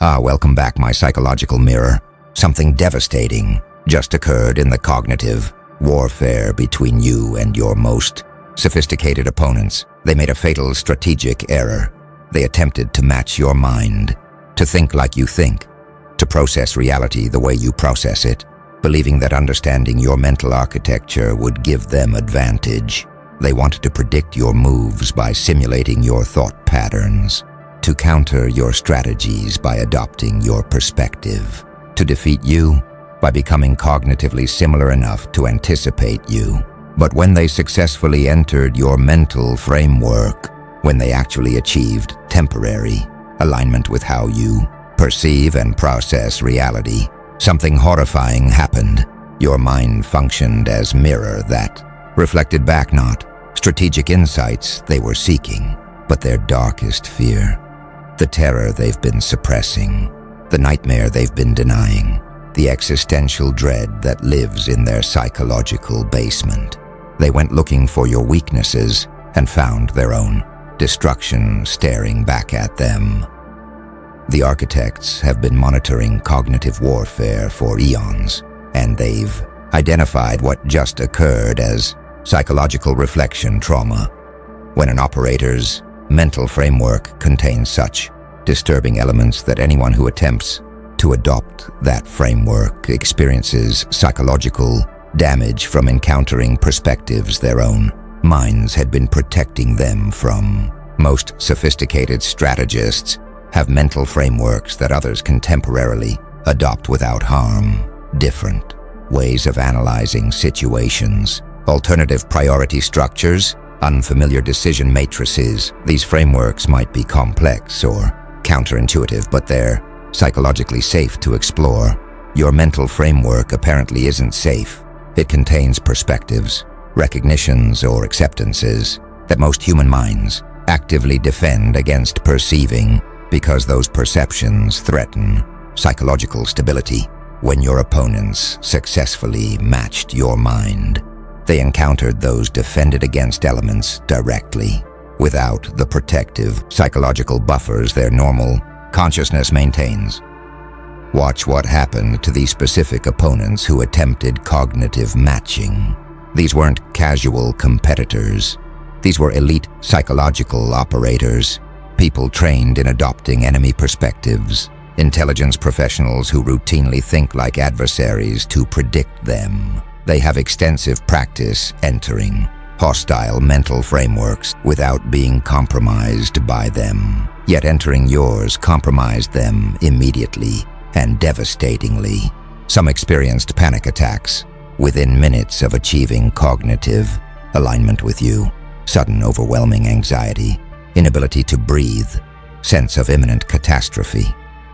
Welcome back, my psychological mirror. Something devastating just occurred in the cognitive warfare between you and your most sophisticated opponents. They made a fatal strategic error. They attempted to match your mind, to think like you think, to process reality the way you process it, believing that understanding your mental architecture would give them advantage. They wanted to predict your moves by simulating your thought patterns, to counter your strategies by adopting your perspective, to defeat you by becoming cognitively similar enough to anticipate you. But when they successfully entered your mental framework, when they actually achieved temporary alignment with how you perceive and process reality, something horrifying happened. Your mind functioned as mirror that reflected back not strategic insights they were seeking, but their darkest fear, the terror they've been suppressing, the nightmare they've been denying, the existential dread that lives in their psychological basement. They went looking for your weaknesses and found their own destruction staring back at them. The architects have been monitoring cognitive warfare for eons, and they've identified what just occurred as psychological reflection trauma. When an operator's mental framework contains such disturbing elements that anyone who attempts to adopt that framework experiences psychological damage from encountering perspectives their own minds had been protecting them from. Most sophisticated strategists have mental frameworks that others can temporarily adopt without harm, different ways of analyzing situations, alternative priority structures, unfamiliar decision matrices. These frameworks might be complex or counterintuitive, but they're psychologically safe to explore. Your mental framework apparently isn't safe. It contains perspectives, recognitions, or acceptances that most human minds actively defend against perceiving because those perceptions threaten psychological stability. When your opponents successfully matched your mind, they encountered those defended against elements directly, without the protective psychological buffers their normal consciousness maintains. Watch what happened to these specific opponents who attempted cognitive matching. These weren't casual competitors. These were elite psychological operators, people trained in adopting enemy perspectives, intelligence professionals who routinely think like adversaries to predict them. They have extensive practice entering hostile mental frameworks without being compromised by them. Yet entering yours compromised them immediately and devastatingly. Some experienced panic attacks within minutes of achieving cognitive alignment with you, sudden overwhelming anxiety, inability to breathe, sense of imminent catastrophe.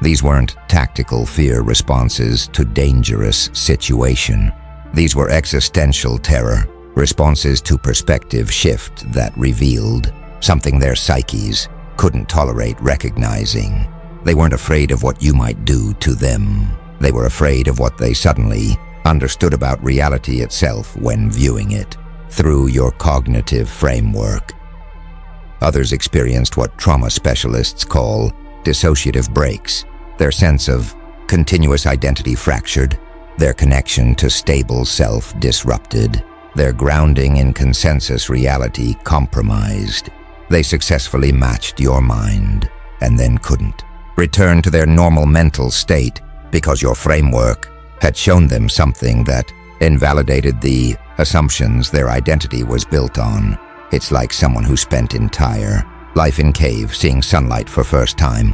These weren't tactical fear responses to dangerous situation. These were existential terror, responses to perspective shift that revealed something their psyches couldn't tolerate recognizing. They weren't afraid of what you might do to them. They were afraid of what they suddenly understood about reality itself when viewing it through your cognitive framework. Others experienced what trauma specialists call dissociative breaks, their sense of continuous identity fractured, their connection to stable self disrupted, their grounding in consensus reality compromised. They successfully matched your mind and then couldn't return to their normal mental state because your framework had shown them something that invalidated the assumptions their identity was built on. It's like someone who spent entire life in cave seeing sunlight for first time.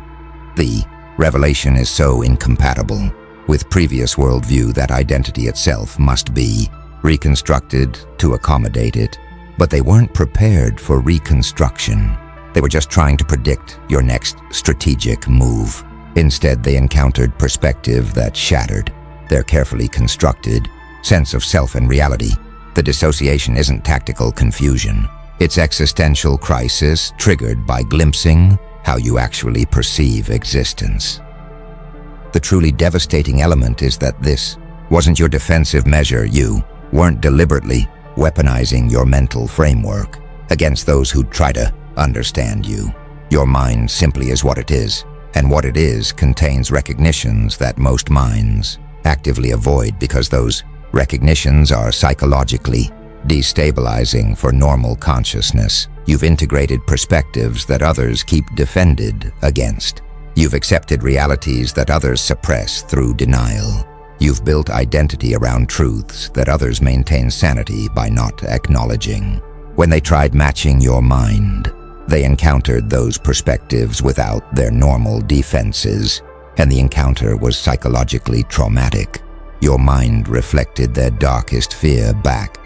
The revelation is so incompatible with previous worldview that identity itself must be reconstructed to accommodate it. But they weren't prepared for reconstruction. They were just trying to predict your next strategic move. Instead, they encountered perspective that shattered their carefully constructed sense of self and reality. The dissociation isn't tactical confusion. It's existential crisis triggered by glimpsing how you actually perceive existence. The truly devastating element is that this wasn't your defensive measure. You weren't deliberately weaponizing your mental framework against those who try to understand you. Your mind simply is what it is, and what it is contains recognitions that most minds actively avoid because those recognitions are psychologically destabilizing for normal consciousness. You've integrated perspectives that others keep defended against. You've accepted realities that others suppress through denial. You've built identity around truths that others maintain sanity by not acknowledging. When they tried matching your mind, they encountered those perspectives without their normal defenses, and the encounter was psychologically traumatic. Your mind reflected their darkest fear back,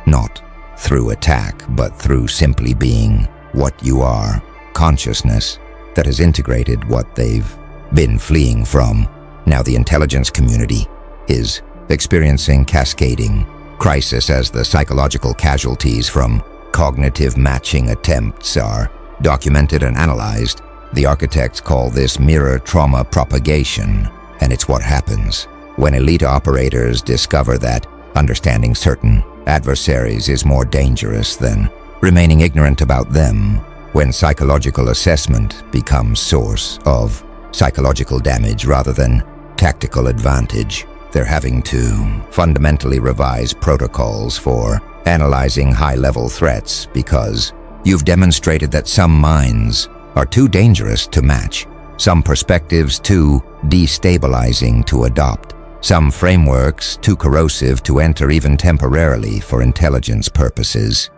not through attack, but through simply being what you are, consciousness that has integrated what they've been fleeing from. Now the intelligence community is experiencing cascading crisis as the psychological casualties from cognitive matching attempts are documented and analyzed. The architects call this mirror trauma propagation, and it's what happens when elite operators discover that understanding certain adversaries is more dangerous than remaining ignorant about them. When psychological assessment becomes source of psychological damage rather than tactical advantage, they're having to fundamentally revise protocols for analyzing high-level threats because you've demonstrated that some minds are too dangerous to match, some perspectives too destabilizing to adopt, some frameworks too corrosive to enter even temporarily for intelligence purposes.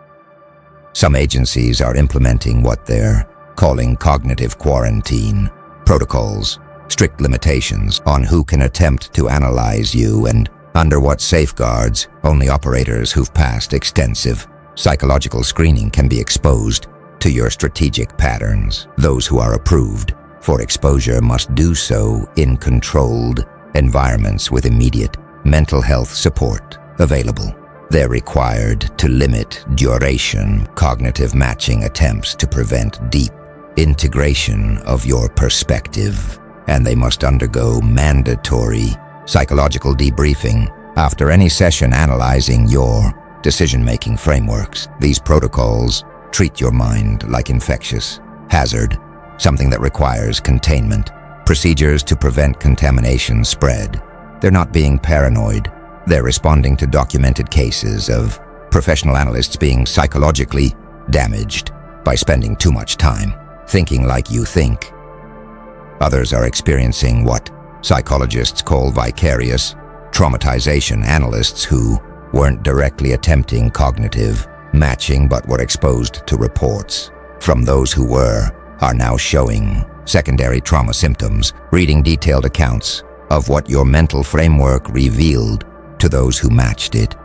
Some agencies are implementing what they're calling cognitive quarantine protocols, strict limitations on who can attempt to analyze you and under what safeguards. Only operators who've passed extensive psychological screening can be exposed to your strategic patterns. Those who are approved for exposure must do so in controlled environments with immediate mental health support available. They're required to limit duration cognitive matching attempts to prevent deep integration of your perspective, and they must undergo mandatory psychological debriefing after any session analyzing your decision-making frameworks. These protocols treat your mind like infectious hazard, something that requires containment, procedures to prevent contamination spread. They're not being paranoid. They're responding to documented cases of professional analysts being psychologically damaged by spending too much time thinking like you think. Others are experiencing what psychologists call vicarious traumatization. Analysts who weren't directly attempting cognitive matching but were exposed to reports from those who were are now showing secondary trauma symptoms. Reading detailed accounts of what your mental framework revealed to those who matched it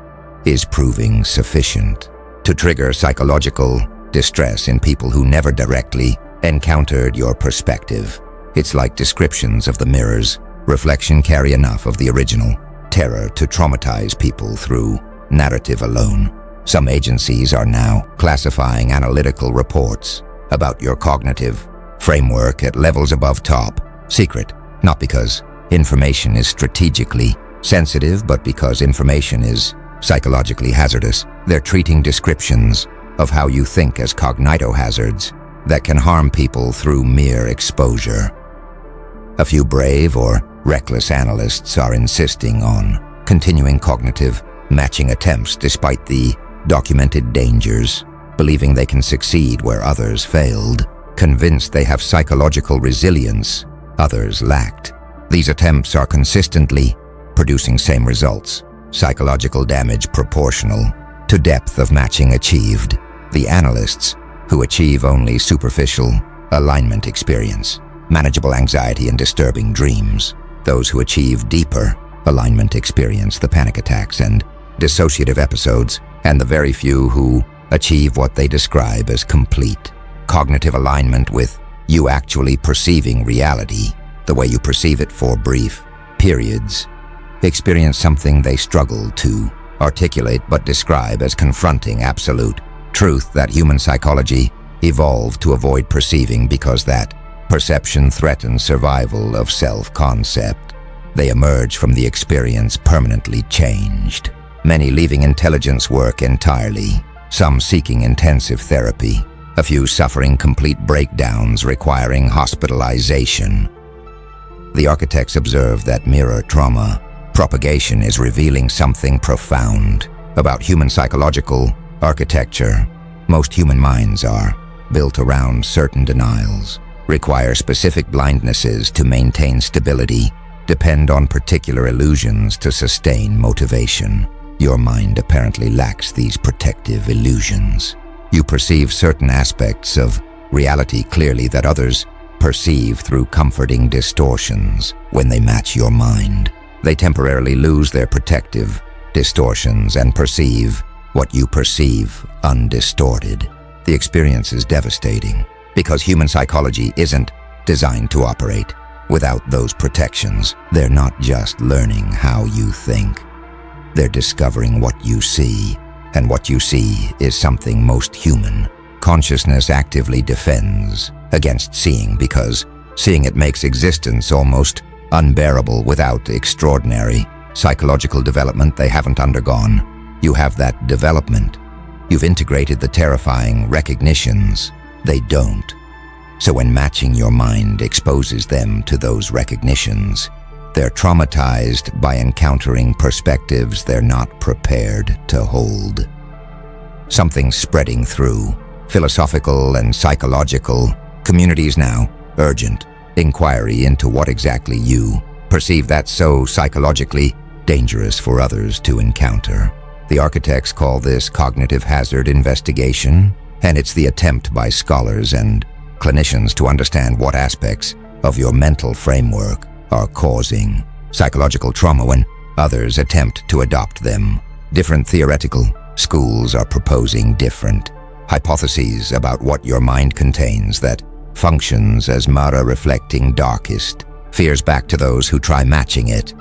is proving sufficient to trigger psychological distress in people who never directly encountered your perspective. It's like descriptions of the mirror's reflection carry enough of the original terror to traumatize people through narrative alone. Some agencies are now classifying analytical reports about your cognitive framework at levels above top secret, not because information is strategically sensitive, but because information is psychologically hazardous. They're treating descriptions of how you think as cognitohazards that can harm people through mere exposure. A few brave or reckless analysts are insisting on continuing cognitive matching attempts despite the documented dangers, believing they can succeed where others failed, convinced they have psychological resilience others lacked. These attempts are consistently producing same results, psychological damage proportional to depth of matching achieved. The analysts who achieve only superficial alignment experience, manageable anxiety and disturbing dreams. Those who achieve deeper alignment experience the panic attacks and dissociative episodes, and the very few who achieve what they describe as complete cognitive alignment with you actually perceiving reality the way you perceive it for brief periods, experience something they struggle to articulate but describe as confronting absolute truth that human psychology evolved to avoid perceiving because that perception threatens survival of self-concept. They emerge from the experience permanently changed, many leaving intelligence work entirely, some seeking intensive therapy, a few suffering complete breakdowns requiring hospitalization. The architects observe that mirror trauma propagation is revealing something profound about human psychological architecture. Most human minds are built around certain denials, require specific blindnesses to maintain stability, depend on particular illusions to sustain motivation. Your mind apparently lacks these protective illusions. You perceive certain aspects of reality clearly that others perceive through comforting distortions. When they match your mind, they temporarily lose their protective distortions and perceive what you perceive undistorted. The experience is devastating because human psychology isn't designed to operate without those protections. They're not just learning how you think. They're discovering what you see, and what you see is something most human. Consciousness actively defends against seeing because seeing it makes existence almost unbearable without extraordinary psychological development they haven't undergone. You have that development. You've integrated the terrifying recognitions. They don't. So when matching your mind exposes them to those recognitions, they're traumatized by encountering perspectives they're not prepared to hold. Something's spreading through philosophical and psychological communities now. Urgent inquiry into what exactly you perceive that's so psychologically dangerous for others to encounter. The architects call this cognitive hazard investigation, and it's the attempt by scholars and clinicians to understand what aspects of your mental framework are causing psychological trauma when others attempt to adopt them. Different theoretical schools are proposing different hypotheses about what your mind contains that functions as mirror reflecting darkest fears back to those who try matching it.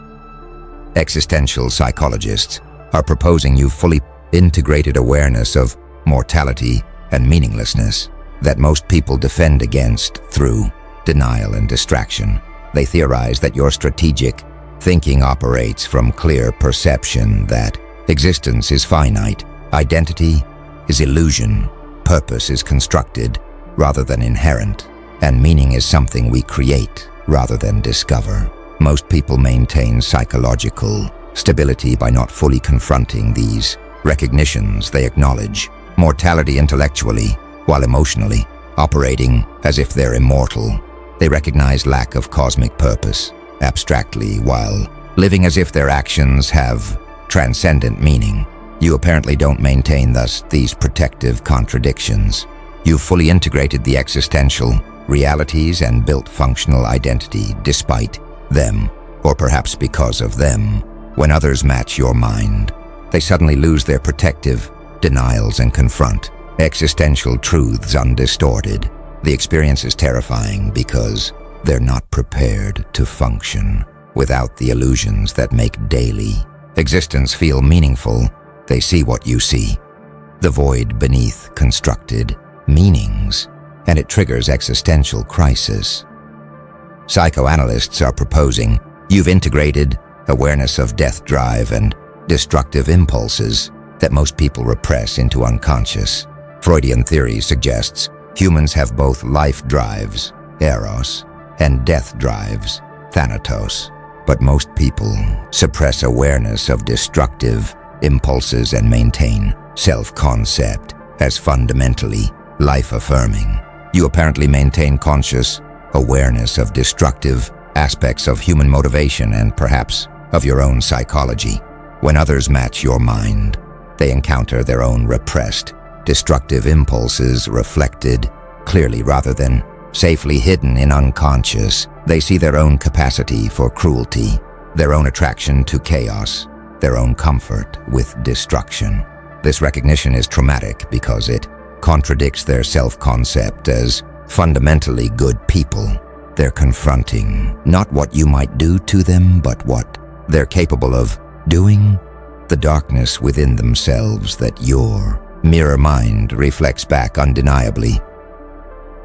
Existential psychologists are proposing you fully integrated awareness of mortality and meaninglessness that most people defend against through denial and distraction. They theorize that your strategic thinking operates from clear perception that existence is finite, identity is illusion, purpose is constructed rather than inherent, and meaning is something we create rather than discover. Most people maintain psychological stability by not fully confronting these recognitions. They acknowledge mortality intellectually, while emotionally operating as if they're immortal. They recognize lack of cosmic purpose abstractly, while living as if their actions have transcendent meaning. You apparently don't maintain these protective contradictions. You've fully integrated the existential realities and built functional identity despite them, or perhaps because of them. When others match your mind, they suddenly lose their protective denials and confront existential truths undistorted. The experience is terrifying because they're not prepared to function without the illusions that make daily existence feel meaningful. They see what you see, the void beneath constructed meanings, and it triggers existential crisis. Psychoanalysts are proposing you've integrated awareness of death drive and destructive impulses that most people repress into unconscious. Freudian theory suggests humans have both life drives, eros, and death drives, thanatos. But most people suppress awareness of destructive impulses and maintain self-concept as fundamentally life-affirming. You apparently maintain conscious awareness of destructive aspects of human motivation and perhaps of your own psychology. When others match your mind, they encounter their own repressed, destructive impulses reflected clearly rather than safely hidden in unconscious. They see their own capacity for cruelty, their own attraction to chaos, their own comfort with destruction. This recognition is traumatic because it contradicts their self-concept as fundamentally good people. They're confronting not what you might do to them, but what they're capable of doing. The darkness within themselves that your mirror mind reflects back undeniably.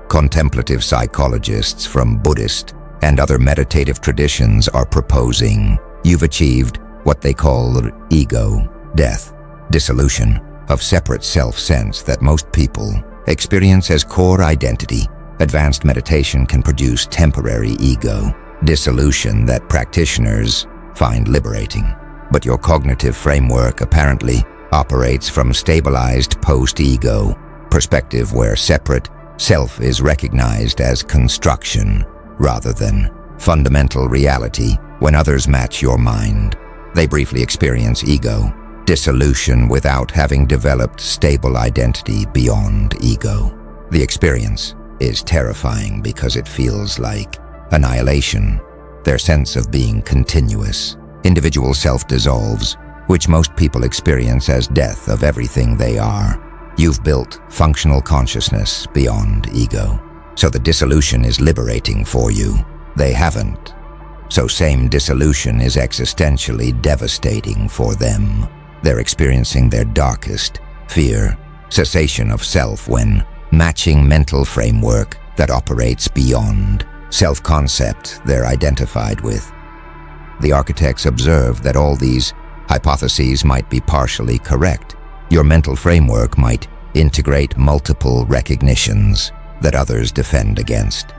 Contemplative psychologists from Buddhist and other meditative traditions are proposing you've achieved what they call ego death, dissolution of separate self-sense that most people experience as core identity, advanced meditation can produce temporary ego dissolution that practitioners find liberating. But your cognitive framework apparently operates from stabilized post-ego perspective where separate self is recognized as construction rather than fundamental reality. When others match your mind, they briefly experience ego dissolution without having developed stable identity beyond ego. The experience is terrifying because it feels like annihilation. Their sense of being continuous, individual self dissolves, which most people experience as death of everything they are. You've built functional consciousness beyond ego, so the dissolution is liberating for you. They haven't. So same dissolution is existentially devastating for them. They're experiencing their darkest fear, cessation of self when matching mental framework that operates beyond self-concept they're identified with. The architects observed that all these hypotheses might be partially correct. Your mental framework might integrate multiple recognitions that others defend against.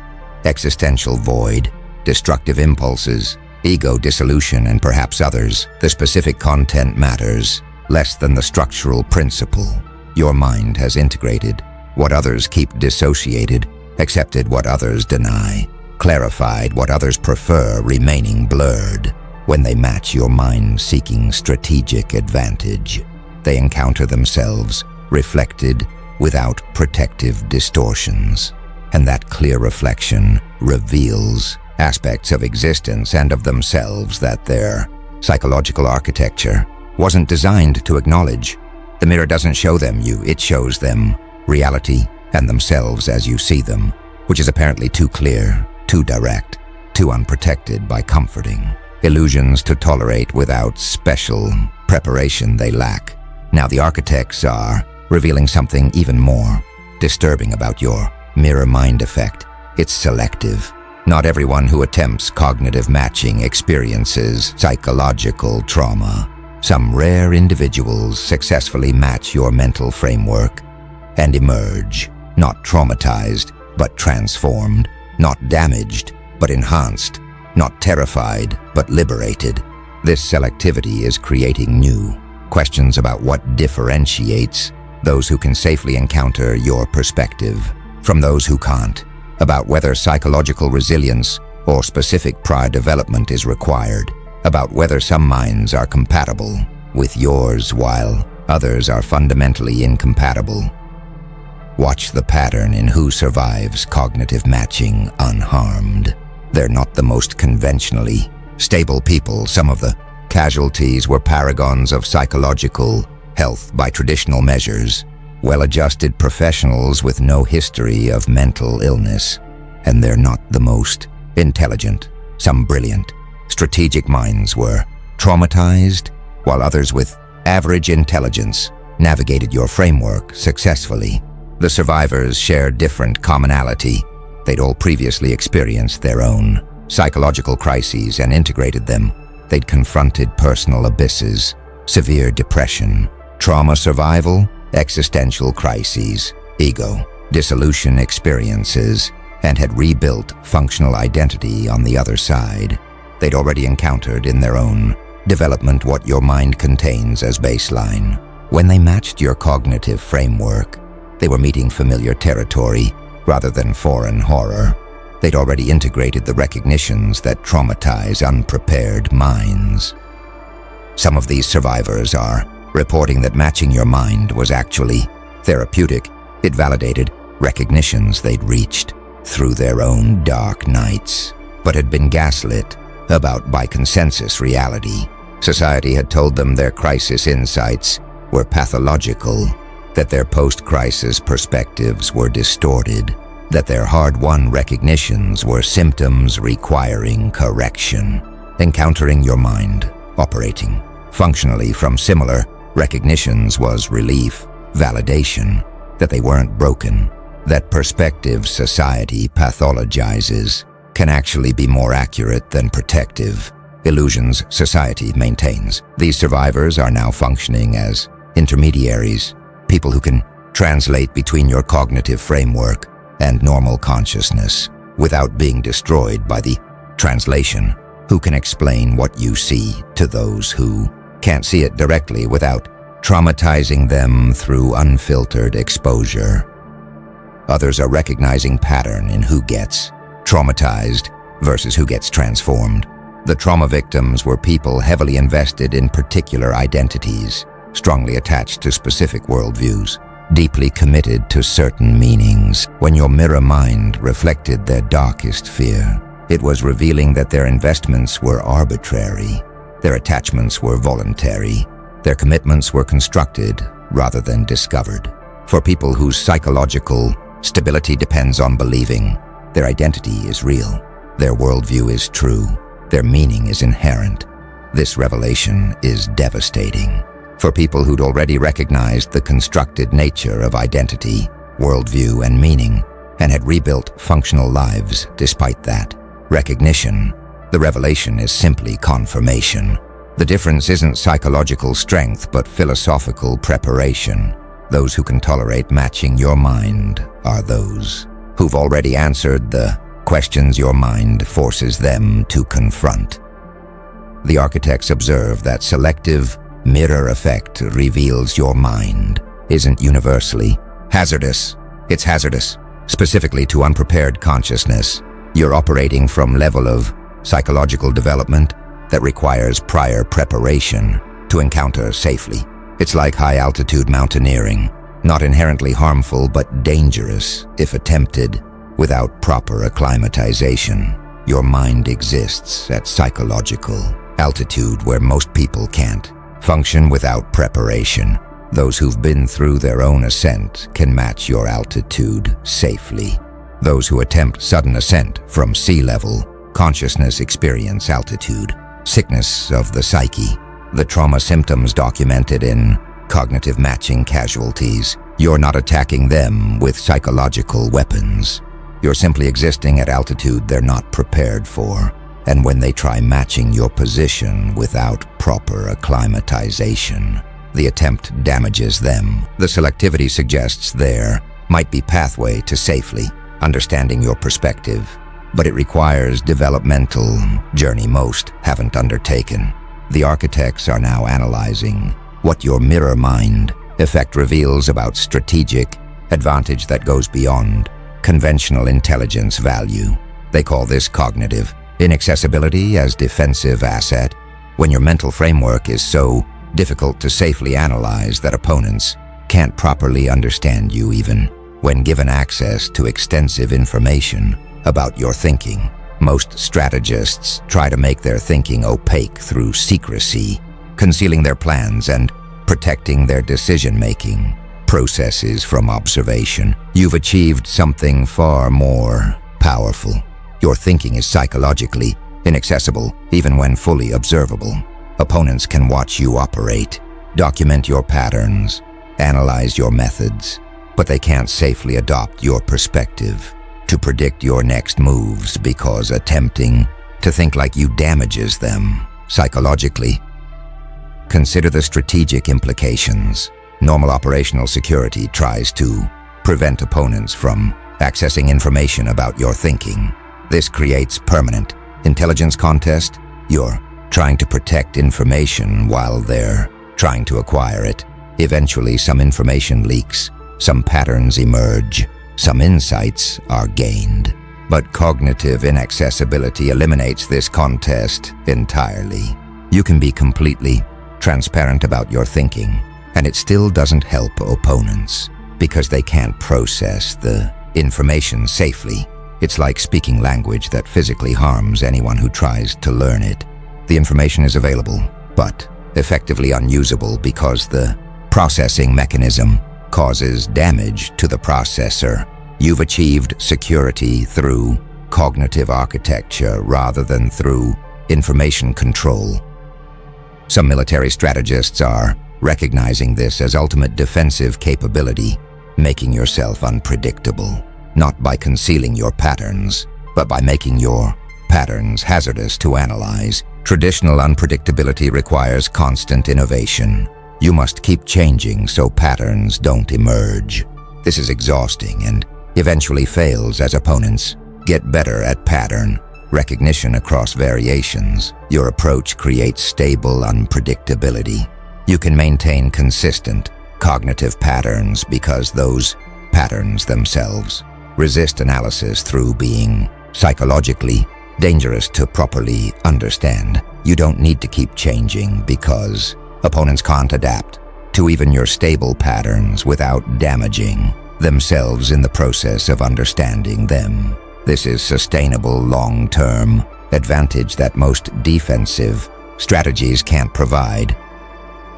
Existential void, destructive impulses, ego dissolution, and perhaps others. The specific content matters less than the structural principle. Your mind has integrated what others keep dissociated, accepted what others deny, clarified what others prefer remaining blurred. When they match your mind seeking strategic advantage, they encounter themselves reflected without protective distortions. And that clear reflection reveals aspects of existence and of themselves that their psychological architecture wasn't designed to acknowledge. The mirror doesn't show them you, it shows them reality and themselves as you see them, which is apparently too clear, too direct, too unprotected by comforting illusions to tolerate without special preparation they lack. Now the architects are revealing something even more disturbing about your mirror mind effect. It's selective. Not everyone who attempts cognitive matching experiences psychological trauma. Some rare individuals successfully match your mental framework and emerge, not traumatized, but transformed, not damaged, but enhanced, not terrified, but liberated. This selectivity is creating new questions about what differentiates those who can safely encounter your perspective from those who can't, about whether psychological resilience or specific prior development is required, about whether some minds are compatible with yours while others are fundamentally incompatible. Watch the pattern in who survives cognitive matching unharmed. They're not the most conventionally stable people. Some of the casualties were paragons of psychological health by traditional measures, well-adjusted professionals with no history of mental illness. And they're not the most intelligent. Some brilliant, strategic minds were traumatized, while others with average intelligence navigated your framework successfully. The survivors shared different commonality. They'd all previously experienced their own psychological crises and integrated them. They'd confronted personal abysses, severe depression, trauma survival, existential crises, ego dissolution experiences, and had rebuilt functional identity on the other side. They'd already encountered in their own development what your mind contains as baseline. When they matched your cognitive framework, they were meeting familiar territory rather than foreign horror. They'd already integrated the recognitions that traumatize unprepared minds. Some of these survivors are reporting that matching your mind was actually therapeutic. It validated recognitions they'd reached through their own dark nights, but had been gaslit about by consensus reality. Society had told them their crisis insights were pathological, that their post-crisis perspectives were distorted, that their hard-won recognitions were symptoms requiring correction. Encountering your mind, operating functionally from similar recognitions was relief, validation, that they weren't broken. That perspective society pathologizes can actually be more accurate than protective illusions society maintains. These survivors are now functioning as intermediaries, people who can translate between your cognitive framework and normal consciousness without being destroyed by the translation. Who can explain what you see to those who can't see it directly without traumatizing them through unfiltered exposure? Others are recognizing pattern in who gets traumatized versus who gets transformed. The trauma victims were people heavily invested in particular identities, strongly attached to specific worldviews, deeply committed to certain meanings. When your mirror mind reflected their darkest fear, it was revealing that their investments were arbitrary, their attachments were voluntary, their commitments were constructed rather than discovered. For people whose psychological stability depends on believing their identity is real, their worldview is true, their meaning is inherent, this revelation is devastating. For people who'd already recognized the constructed nature of identity, worldview, and meaning, and had rebuilt functional lives despite that recognition, the revelation is simply confirmation. The difference isn't psychological strength, but philosophical preparation. Those who can tolerate matching your mind are those who've already answered the questions your mind forces them to confront. The architects observe that selective mirror effect reveals your mind isn't universally hazardous. It's hazardous, specifically to unprepared consciousness. You're operating from level of psychological development that requires prior preparation to encounter safely. It's like high-altitude mountaineering, not inherently harmful but dangerous if attempted without proper acclimatization. Your mind exists at psychological altitude where most people can't function without preparation. Those who've been through their own ascent can match your altitude safely. Those who attempt sudden ascent from sea level consciousness experience altitude sickness of the psyche. The trauma symptoms documented in cognitive matching casualties. You're not attacking them with psychological weapons. You're simply existing at altitude they're not prepared for. And when they try matching your position without proper acclimatization, the attempt damages them. The selectivity suggests there might be pathway to safely understanding your perspective, but it requires developmental journey most haven't undertaken. The architects are now analyzing what your mirror mind effect reveals about strategic advantage that goes beyond conventional intelligence value. They call this cognitive inaccessibility as defensive asset. When your mental framework is so difficult to safely analyze that opponents can't properly understand you even when given access to extensive information about your thinking. Most strategists try to make their thinking opaque through secrecy, concealing their plans and protecting their decision-making processes from observation. You've achieved something far more powerful. Your thinking is psychologically inaccessible, even when fully observable. Opponents can watch you operate, document your patterns, analyze your methods, but they can't safely adopt your perspective to predict your next moves because attempting to think like you damages them psychologically. Consider the strategic implications. Normal operational security tries to prevent opponents from accessing information about your thinking. This creates permanent intelligence contest. You're trying to protect information while they're trying to acquire it. Eventually, some information leaks, some patterns emerge, some insights are gained. But cognitive inaccessibility eliminates this contest entirely. You can be completely transparent about your thinking, and it still doesn't help opponents because they can't process the information safely. It's like speaking language that physically harms anyone who tries to learn it. The information is available, but effectively unusable because the processing mechanism causes damage to the processor. You've achieved security through cognitive architecture rather than through information control. Some military strategists are recognizing this as ultimate defensive capability, making yourself unpredictable, not by concealing your patterns, but by making your patterns hazardous to analyze. Traditional unpredictability requires constant innovation, You must keep changing so patterns don't emerge. This is exhausting and eventually fails as opponents get better at pattern recognition across variations. Your approach creates stable unpredictability. You can maintain consistent cognitive patterns because those patterns themselves resist analysis through being psychologically dangerous to properly understand. You don't need to keep changing because opponents can't adapt to even your stable patterns without damaging themselves in the process of understanding them. This is sustainable long-term advantage that most defensive strategies can't provide.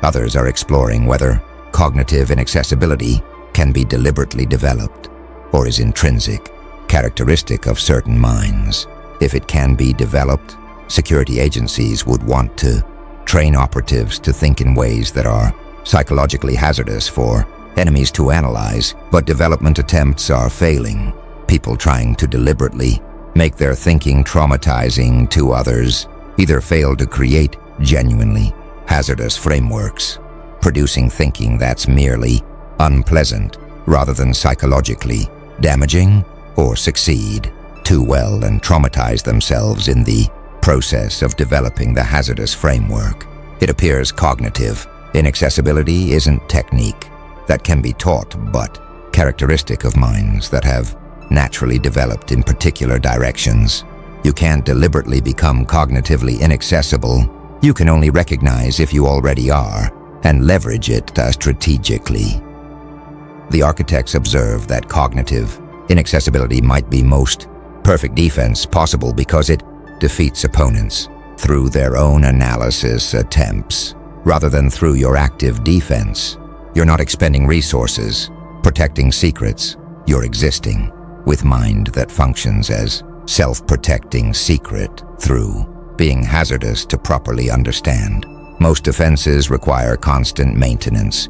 Others are exploring whether cognitive inaccessibility can be deliberately developed or is intrinsic, characteristic of certain minds. If it can be developed, security agencies would want to train operatives to think in ways that are psychologically hazardous for enemies to analyze, but development attempts are failing. People trying to deliberately make their thinking traumatizing to others either fail to create genuinely hazardous frameworks, producing thinking that's merely unpleasant rather than psychologically damaging, or succeed too well and traumatize themselves in the process of developing the hazardous framework. It appears cognitive inaccessibility isn't technique that can be taught, but characteristic of minds that have naturally developed in particular directions. You can't deliberately become cognitively inaccessible. You can only recognize if you already are and leverage it strategically. The architects observe that cognitive inaccessibility might be most perfect defense possible because it defeats opponents through their own analysis attempts rather than through your active defense. You're not expending resources, protecting secrets. You're existing with mind that functions as self-protecting secret through being hazardous to properly understand. Most defenses require constant maintenance.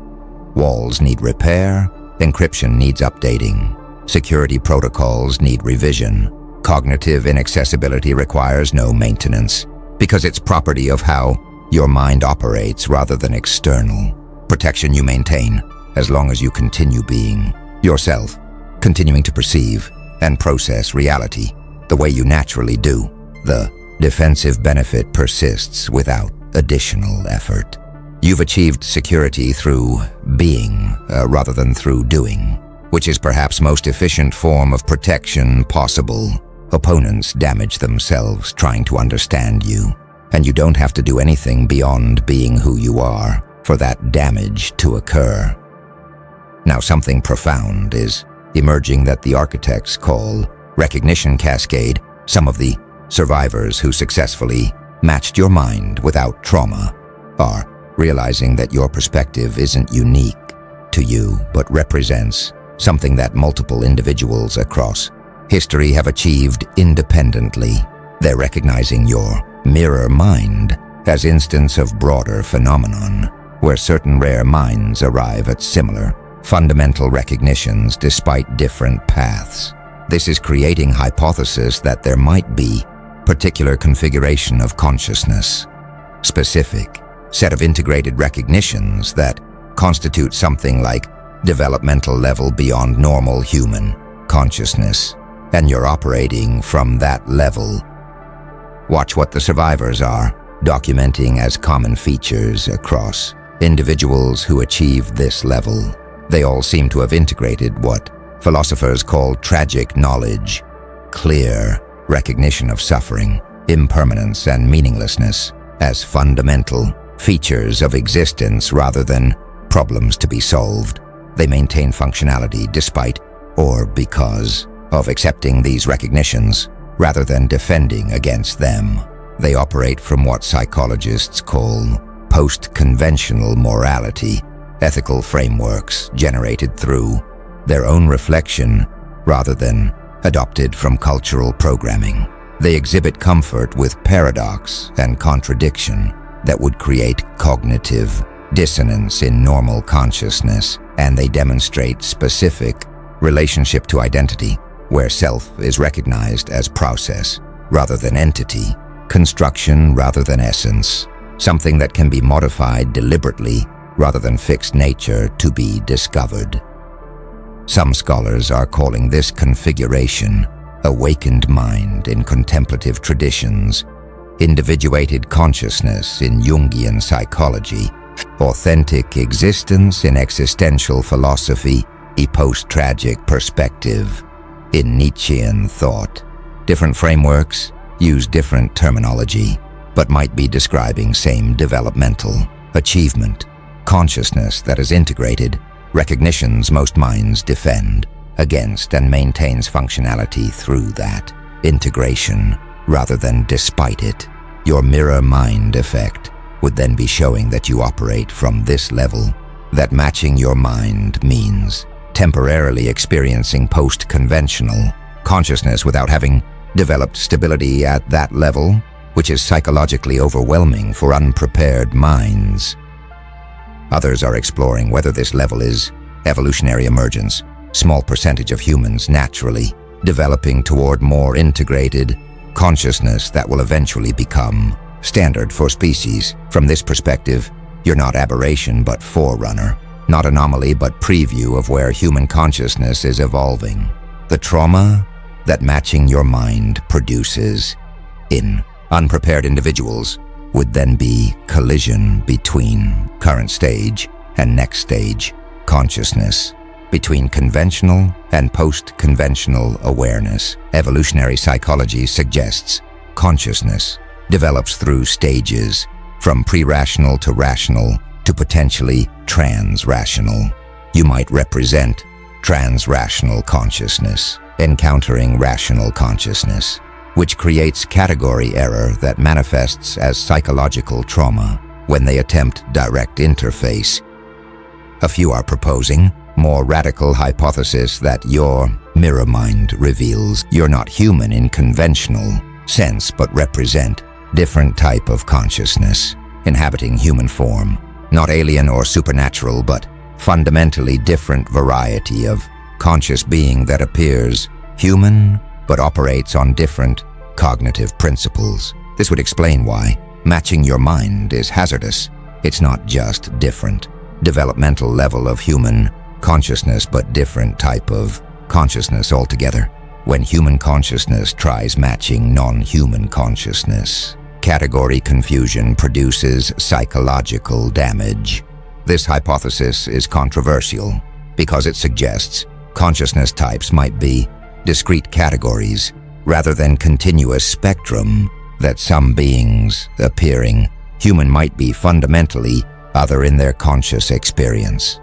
Walls need repair, encryption needs updating, security protocols need revision. Cognitive inaccessibility requires no maintenance because it's property of how your mind operates rather than external. Protection you maintain as long as you continue being yourself, continuing to perceive and process reality the way you naturally do. The defensive benefit persists without additional effort. You've achieved security through being rather than through doing, which is perhaps most efficient form of protection possible. Opponents damage themselves trying to understand you, and you don't have to do anything beyond being who you are for that damage to occur. Now, something profound is emerging that the architects call recognition cascade. Some of the survivors who successfully matched your mind without trauma are realizing that your perspective isn't unique to you, but represents something that multiple individuals across history have achieved independently. They're recognizing your mirror mind as instance of broader phenomenon, where certain rare minds arrive at similar fundamental recognitions despite different paths. This is creating hypothesis that there might be particular configuration of consciousness, specific set of integrated recognitions that constitute something like developmental level beyond normal human consciousness, and you're operating from that level. Watch what the survivors are documenting as common features across individuals who achieve this level. They all seem to have integrated what philosophers call tragic knowledge, clear recognition of suffering, impermanence, and meaninglessness as fundamental features of existence rather than problems to be solved. They maintain functionality despite or because of accepting these recognitions rather than defending against them. They operate from what psychologists call post-conventional morality, ethical frameworks generated through their own reflection rather than adopted from cultural programming. They exhibit comfort with paradox and contradiction that would create cognitive dissonance in normal consciousness, and they demonstrate specific relationship to identity, where self is recognized as process rather than entity, construction rather than essence, something that can be modified deliberately rather than fixed nature to be discovered. Some scholars are calling this configuration awakened mind in contemplative traditions, individuated consciousness in Jungian psychology, authentic existence in existential philosophy, a post-tragic perspective in Nietzschean thought. Different frameworks use different terminology, but might be describing same developmental achievement. Consciousness that is integrated, recognitions most minds defend against and maintains functionality through that integration rather than despite it. Your mirror mind effect would then be showing that you operate from this level, that matching your mind means temporarily experiencing post-conventional consciousness without having developed stability at that level, which is psychologically overwhelming for unprepared minds. Others are exploring whether this level is evolutionary emergence, small percentage of humans naturally developing toward more integrated consciousness that will eventually become standard for species. From this perspective, you're not aberration but forerunner, not anomaly but preview of where human consciousness is evolving. The trauma that matching your mind produces in unprepared individuals would then be collision between current stage and next stage consciousness, between conventional and post-conventional awareness. Evolutionary psychology suggests consciousness develops through stages, from pre-rational to rational to potentially trans-rational. You might represent trans-rational consciousness, encountering rational consciousness, which creates category error that manifests as psychological trauma when they attempt direct interface. A few are proposing more radical hypothesis that your mirror mind reveals you're not human in conventional sense but represent different type of consciousness, inhabiting human form, not alien or supernatural but fundamentally different variety of conscious being that appears human but operates on different cognitive principles. This would explain why matching your mind is hazardous. It's not just different developmental level of human consciousness but different type of consciousness altogether. When human consciousness tries matching non-human consciousness, category confusion produces psychological damage. This hypothesis is controversial because it suggests consciousness types might be discrete categories rather than continuous spectrum, that some beings appearing human might be fundamentally other in their conscious experience.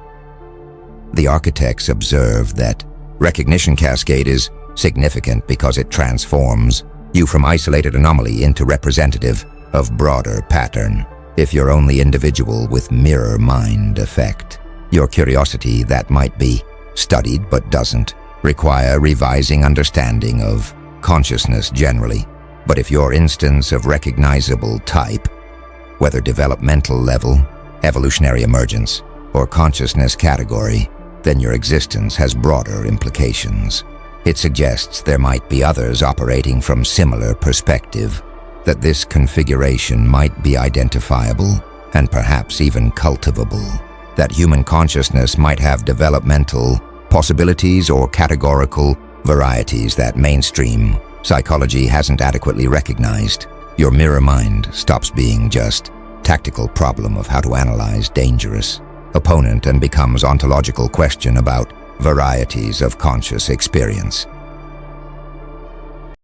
The architects observe that recognition cascade is significant because it transforms you from isolated anomaly into representative of broader pattern. If you're only individual with mirror mind effect, your curiosity that might be studied but doesn't require revising understanding of consciousness generally. But if your instance of recognizable type, whether developmental level, evolutionary emergence, or consciousness category, then your existence has broader implications. It suggests there might be others operating from similar perspective, that this configuration might be identifiable and perhaps even cultivable, that human consciousness might have developmental possibilities or categorical varieties that mainstream psychology hasn't adequately recognized. Your mirror mind stops being just tactical problem of how to analyze dangerous opponent and becomes ontological question about varieties of conscious experience.